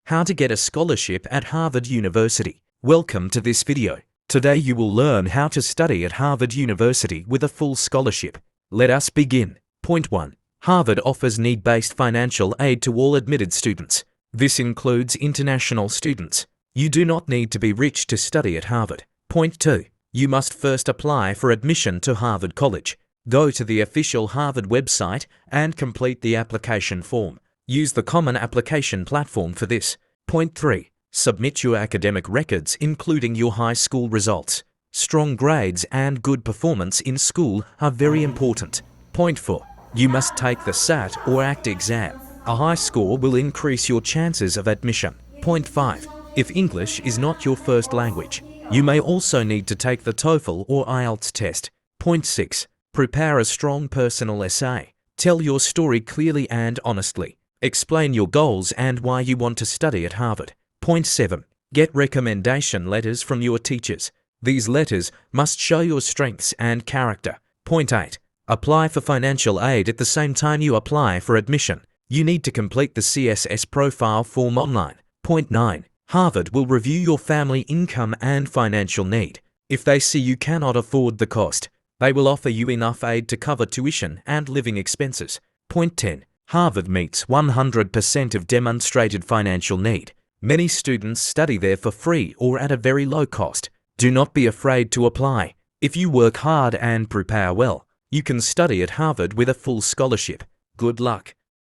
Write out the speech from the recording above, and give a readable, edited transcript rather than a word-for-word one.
How to get a scholarship at Harvard University. Welcome to this video. Today you will learn how to study at Harvard University with a full scholarship. Let us begin. Point 1. Harvard offers need-based financial aid to all admitted students. This includes international students. You do not need to be rich to study at Harvard. Point 2. You must first apply for admission to Harvard College. Go to the official Harvard website and complete the application form. Use the Common Application platform for this. Point 3. Submit your academic records, including your high school results. Strong grades and good performance in school are very important. Point 4. You must take the SAT or ACT exam. A high score will increase your chances of admission. Point 5. If English is not your first language, you may also need to take the TOEFL or IELTS test. Point 6. Prepare a strong personal essay. Tell your story clearly and honestly. Explain your goals and why you want to study at Harvard. Point 7. Get recommendation letters from your teachers. These letters must show your strengths and character. Point 8. Apply for financial aid at the same time you apply for admission. You need to complete the CSS profile form online. Point 9. Harvard will review your family income and financial need. If they see you cannot afford the cost, they will offer you enough aid to cover tuition and living expenses. Point 10. Harvard meets 100% of demonstrated financial need. Many students study there for free or at a very low cost. Do not be afraid to apply. If you work hard and prepare well, you can study at Harvard with a full scholarship. Good luck.